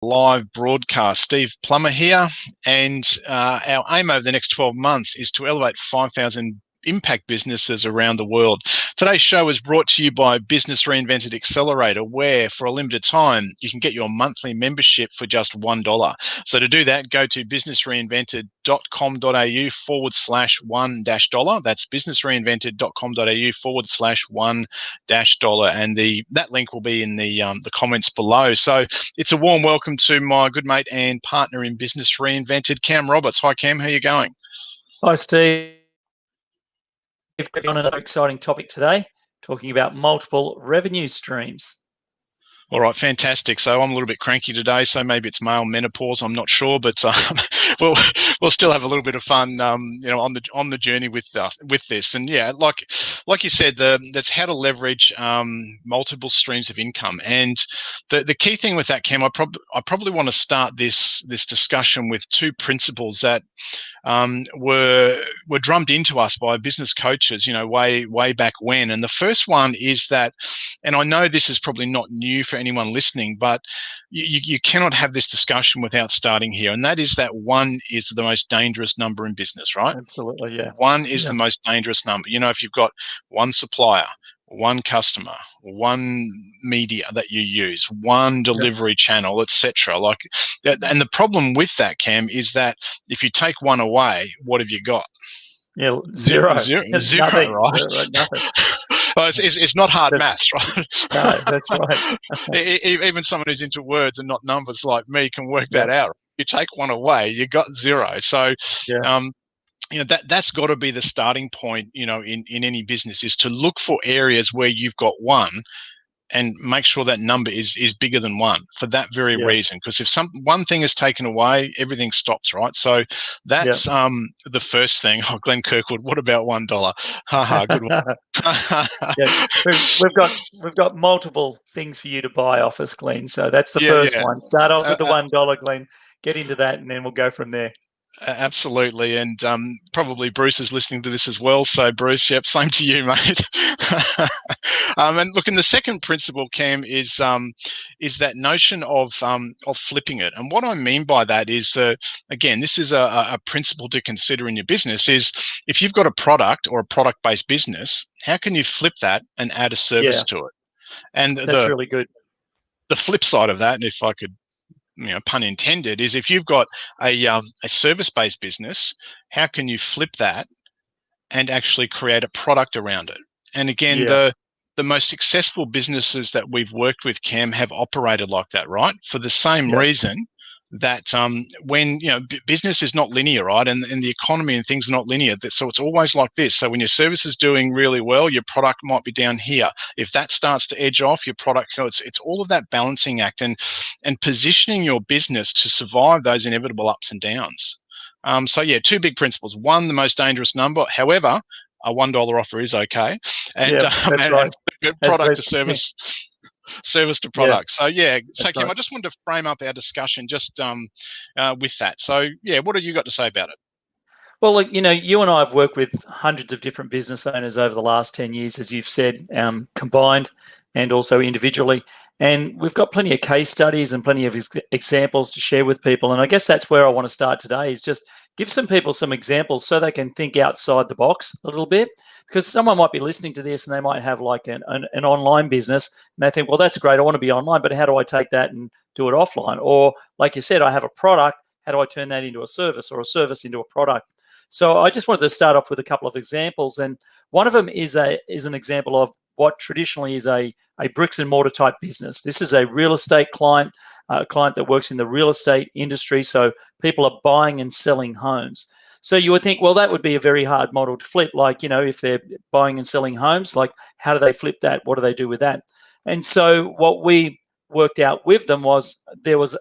live broadcast. Steve Plummer here, and our aim over the next 12 months is to elevate 5,000 impact businesses around the world. Today's show is brought to you by Business Reinvented Accelerator, where for a limited time you can get your monthly membership for just $1. So to do that, go to businessreinvented.com.au/$1. That's businessreinvented.com.au/$1, and that link will be in the comments below. So it's a warm welcome to my good mate and partner in Business Reinvented, Cam Roberts. Hi, Cam. How are you going? Hi, Steve. We've got on another exciting topic today, talking about multiple revenue streams. All right, fantastic. So I'm a little bit cranky today, so maybe it's male menopause. I'm not sure, but we'll still have a little bit of fun, on the journey with this. And yeah, like you said, that's how to leverage multiple streams of income. And the key thing with that, Cam, I probably want to start this discussion with two principles that were drummed into us by business coaches, way back when. And the first one is that, and I know this is probably not new for anyone listening, but you cannot have this discussion without starting here. And that is that one is the most dangerous number in business, right? Absolutely, yeah. One is the most dangerous number. If you've got one supplier, one customer, one media that you use, one delivery channel, etc. Like that. And the problem with that, Cam, is that if you take one away, what have you got? Yeah, zero, nothing, right? Nothing. Well, it's not hard maths, right? No, that's right. Even someone who's into words and not numbers like me can work that out. You take one away, you got zero. So, that's got to be the starting point, in any business, is to look for areas where you've got one and make sure that number is bigger than one for that very reason. Because if one thing is taken away, everything stops, right? So that's the first thing. Oh, Glenn Kirkwood, what about $1? Haha, good one. We've got multiple things for you to buy off us, Glenn. So that's the first one. Start off with the $1, Glenn. Get into that, and then we'll go from there. Absolutely, and probably Bruce is listening to this as well. So Bruce, yep, same to you, mate. And look, and the second principle, Cam, is that notion of flipping it. And what I mean by that is, again, this is a principle to consider in your business. Is if you've got a product or a product-based business, how can you flip that and add a service to it? And that's really good. The flip side of that, and if I could, pun intended, is if you've got a service-based business, how can you flip that and actually create a product around it? And again, the most successful businesses that we've worked with, Cam, have operated like that, right? For the same reason that when business is not linear, right, and the economy and things are not linear, so it's always like this. So when your service is doing really well, your product might be down here. If that starts to edge off, your product, it's all of that balancing act and positioning your business to survive those inevitable ups and downs. So two big principles. One, the most dangerous number. However, a $1 offer is okay, and that's right. And product to service. Service to product. So Kim, I just wanted to frame up our discussion just with that. So what have you got to say about it? Well, look, you and I have worked with hundreds of different business owners over the last 10 years, as you've said, combined and also individually. And we've got plenty of case studies and plenty of examples to share with people. And I guess that's where I want to start today, is just give some people some examples so they can think outside the box a little bit. Because someone might be listening to this and they might have like an online business and they think, well, that's great, I want to be online, but how do I take that and do it offline? Or like you said, I have a product, how do I turn that into a service, or a service into a product? So I just wanted to start off with a couple of examples. And one of them is an example of what traditionally is a bricks and mortar type business. This is a real estate client, a client that works in the real estate industry. So people are buying and selling homes. So you would think, well, that would be a very hard model to flip. Like, if they're buying and selling homes, like how do they flip that? What do they do with that? And so what we worked out with them was there was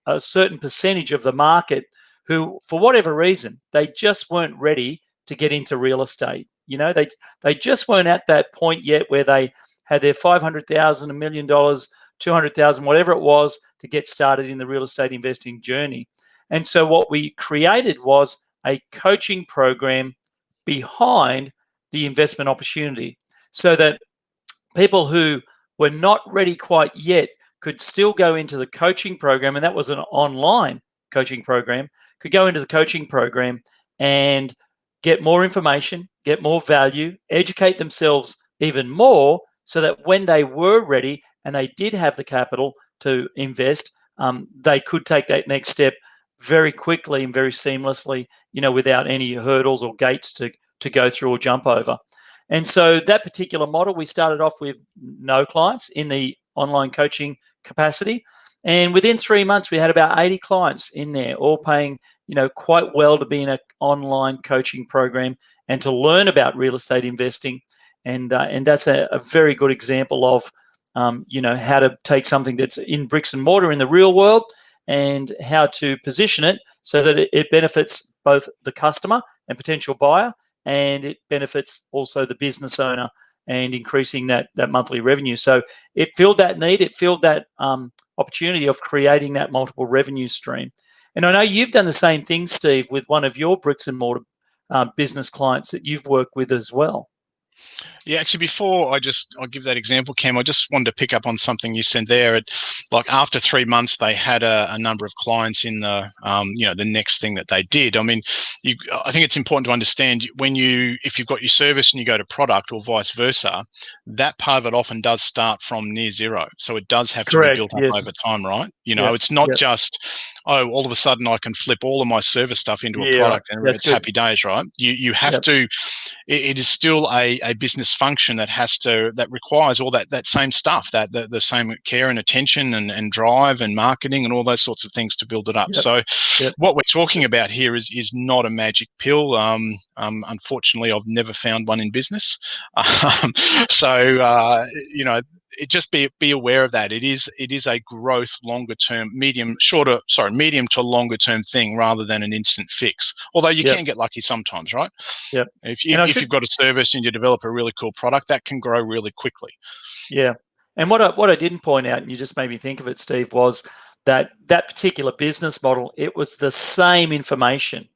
a certain percentage of the market who, for whatever reason, they just weren't ready to get into real estate. They just weren't at that point yet where they had their $500,000, $1 million, $200,000, whatever it was, to get started in the real estate investing journey. And so what we created was a coaching program behind the investment opportunity, so that people who were not ready quite yet could still go into the coaching program, and that was an online coaching program, could go into the coaching program and get more information, get more value, educate themselves even more, so that when they were ready and they did have the capital to invest, they could take that next step very quickly and very seamlessly, without any hurdles or gates to go through or jump over. And so that particular model, we started off with no clients in the online coaching capacity. And within 3 months, we had about 80 clients in there, all paying, quite well to be in an online coaching program and to learn about real estate investing. And that's a very good example of, how to take something that's in bricks and mortar in the real world and how to position it so that it benefits both the customer and potential buyer, and it benefits also the business owner and increasing that monthly revenue. So it filled that need, it filled that opportunity of creating that multiple revenue stream. And I know you've done the same thing, Steve, with one of your bricks and mortar business clients that you've worked with as well. Yeah, actually, before I'll give that example, Cam, I just wanted to pick up on something you said there. Like after 3 months, they had a number of clients in the, the next thing that they did. I mean, I think it's important to understand if you've got your service and you go to product or vice versa, that part of it often does start from near zero. So it does have to be built up over time, right? It's not just, all of a sudden I can flip all of my service stuff into a product and it's happy days, right? You have to. It is still a business function that requires all that same stuff, that the same care and attention and drive and marketing and all those sorts of things to build it up. So what we're talking about here is not a magic pill. Unfortunately, I've never found one in business. Just be aware of that. It is a growth medium to longer term thing rather than an instant fix. Although you can get lucky sometimes, right? Yep. If you've got a service and you develop a really cool product, that can grow really quickly. Yeah. And what I didn't point out, and you just made me think of it, Steve, was that particular business model, it was the same information,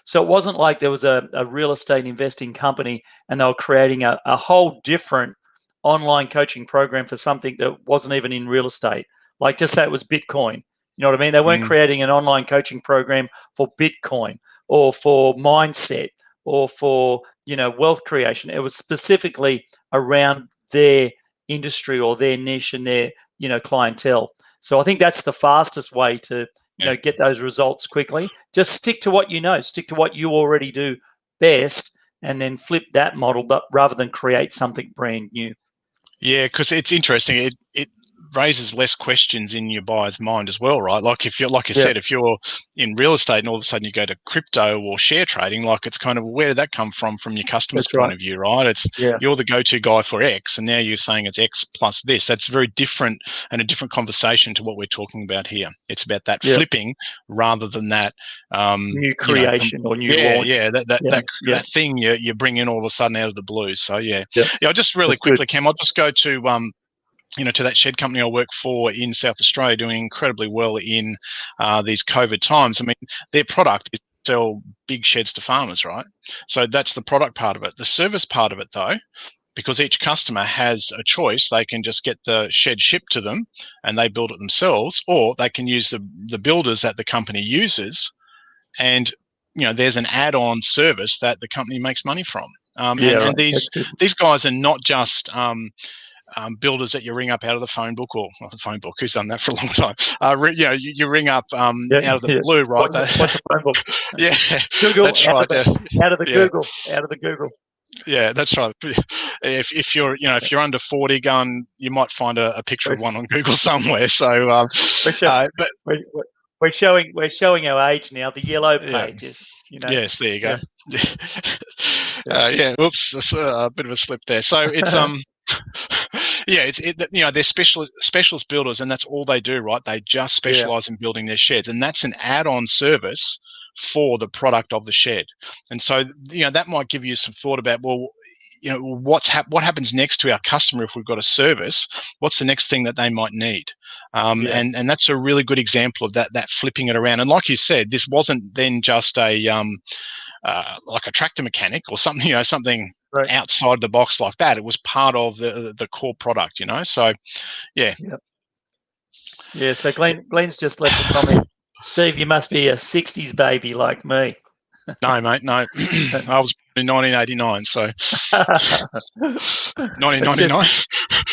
So it wasn't like there was a real estate investing company and they were creating a whole different online coaching program for something that wasn't even in real estate. Like, just say it was Bitcoin. You know what I mean? They weren't creating an online coaching program for Bitcoin or for mindset or for, wealth creation. It was specifically around their industry or their niche and their, clientele. So I think that's the fastest way to, get those results quickly. Just stick to what stick to what you already do best, and then flip that model rather than create something brand new. Yeah, because it's interesting. It raises less questions in your buyer's mind as well, right? Like if said, if you're in real estate and all of a sudden you go to crypto or share trading, like it's kind of, where did that come from your customer's point of view, right? It's you're the go-to guy for X, and now you're saying it's X plus this. That's very different and a different conversation to what we're talking about here. It's about that flipping rather than that new creation or new launch. That thing you bring in all of a sudden out of the blue. So I just really quickly, Cam, I'll just go to to that shed company I work for in South Australia, doing incredibly well in these COVID times. I mean, their product is to sell big sheds to farmers, right? So that's the product part of it. The service part of it, though, because each customer has a choice, they can just get the shed shipped to them and they build it themselves, or they can use the builders that the company uses, and there's an add-on service that the company makes money from. And these guys are not just builders that you ring up out of the phone book, or not the phone book. Who's done that for a long time? You ring up out of the blue, right? What's the phone book? Yeah, Google, that's right. Out of the Google. Yeah, that's right. If you're under 40, you might find a picture of one on Google somewhere. So, we're showing our age now. The yellow pages. Yes, there you go. Oops, that's a bit of a slip there. So it's they're specialist builders, and that's all they do, right? They just specialize in building their sheds, and that's an add-on service for the product of the shed. And so that might give you some thought about, well, what happens next to our customer if we've got a service? What's the next thing that they might need? And that's a really good example of that flipping it around. And like you said, this wasn't then just a like a tractor mechanic or something, something outside the box like that. It was part of the core product, So Yeah, so Glenn's just left a comment. Steve, you must be a 60s baby like me. No, mate, no. I was born in 1989, so 1999.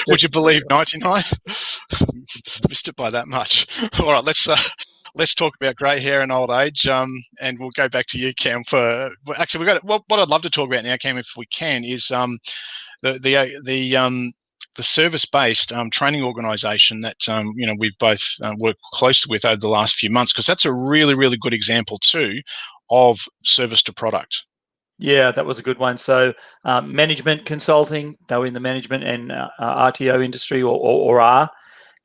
Would you believe 99? Missed it by that much. All right, let's talk about grey hair and old age, and we'll go back to you, Cam. Actually, we got what I'd love to talk about now, Cam, if we can, is the service-based training organisation that we've both worked closely with over the last few months, because that's a really, really good example too of service to product. Yeah, that was a good one. So management consulting, they were in the management and RTO industry or are.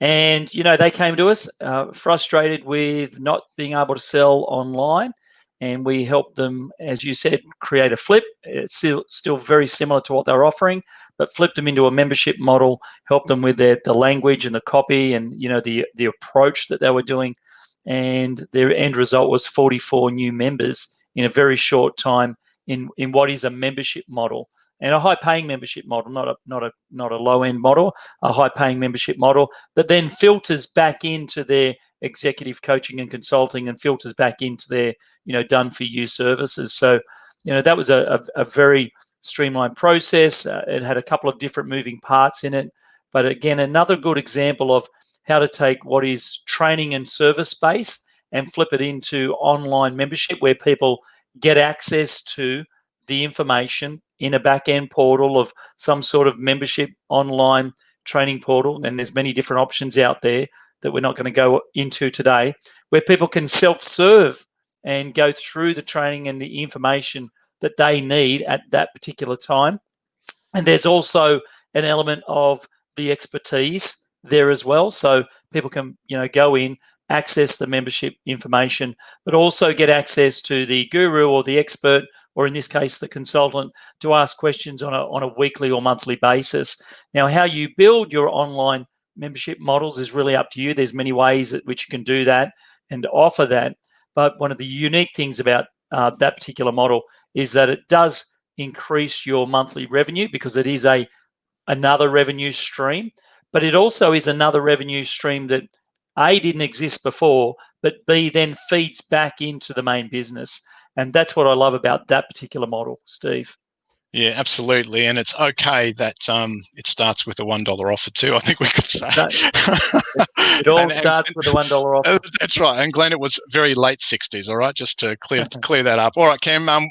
And, they came to us frustrated with not being able to sell online. And we helped them, as you said, create a flip. It's still very similar to what they were offering, but flipped them into a membership model, helped them with the language and the copy and, the approach that they were doing. And their end result was 44 new members in a very short time in what is a membership model, and a high-paying membership model, not a low-end model, a high-paying membership model that then filters back into their executive coaching and consulting, and filters back into their done-for-you services. So, that was a very streamlined process. It had a couple of different moving parts in it, but again, another good example of how to take what is training and service based and flip it into online membership, where people get access to the information in a back-end portal of some sort of membership online training portal. And there's many different options out there that we're not going to go into today, where people can self-serve and go through the training and the information that they need at that particular time. And there's also an element of the expertise there as well. So people can, go in, access the membership information, but also get access to the guru or the expert, or in this case, the consultant, to ask questions on a weekly or monthly basis. Now, how you build your online membership models is really up to you. There's many ways at which you can do that and offer that. But one of the unique things about that particular model is that it does increase your monthly revenue, because it is another revenue stream, but it also is another revenue stream that A, didn't exist before, but B, then feeds back into the main business. And that's what I love about that particular model, Steve. Yeah, absolutely. And it's okay that it starts with a $1 offer too, I think we could say. It all starts with a $1 offer. That's right. And Glenn, it was very late 60s, all right, just to clear that up. All right, Cam, I'm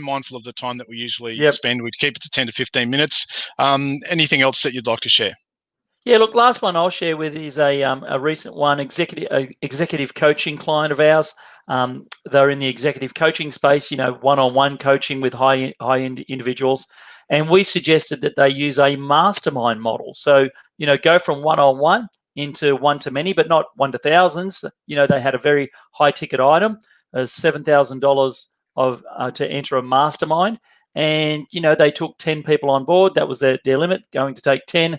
mindful of the time that we usually spend. We keep it to 10 to 15 minutes. Anything else that you'd like to share? Yeah, look, last one I'll share with is a recent one, executive coaching client of ours. They're in the executive coaching space, one-on-one coaching with high-end individuals. And we suggested that they use a mastermind model. So, go from one-on-one into one-to-many, but not one to thousands. They had a very high-ticket item, $7,000 to enter a mastermind. And, they took 10 people on board. That was their limit, going to take 10.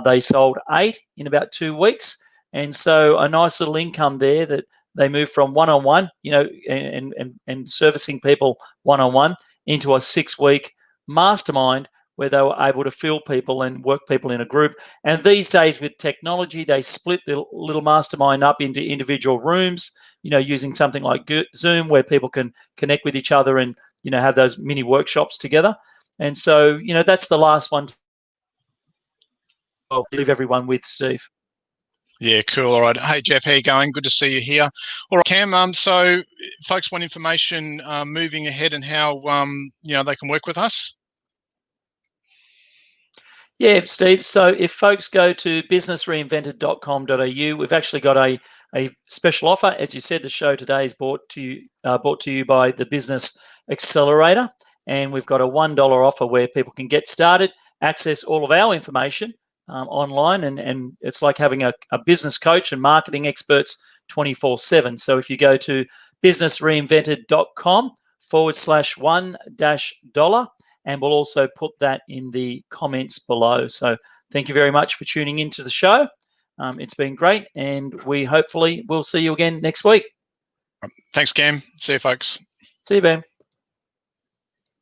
They sold 8 in about 2 weeks. And so a nice little income there that they moved from one-on-one, and servicing people one-on-one into a 6-week mastermind where they were able to fill people and work people in a group. And these days with technology, they split the little mastermind up into individual rooms, using something like Zoom, where people can connect with each other and, have those mini workshops together. And so, that's the last one I'll leave everyone with, Steve. Yeah, cool. All right. Hey, Jeff, how you going? Good to see you here. All right, Cam, so folks want information moving ahead and how, they can work with us? Yeah, Steve. So if folks go to businessreinvented.com.au, we've actually got a special offer. As you said, the show today is brought to you by the Business Accelerator, and we've got a $1 offer where people can get started, access all of our information online, and it's like having a business coach and marketing experts 24/7. So if you go to businessreinvented.com/1-dollar, and we'll also put that in the comments below. So thank you very much for tuning into the show. It's been great, and we hopefully will see you again next week. Thanks, Cam. See you, folks. See you, Ben.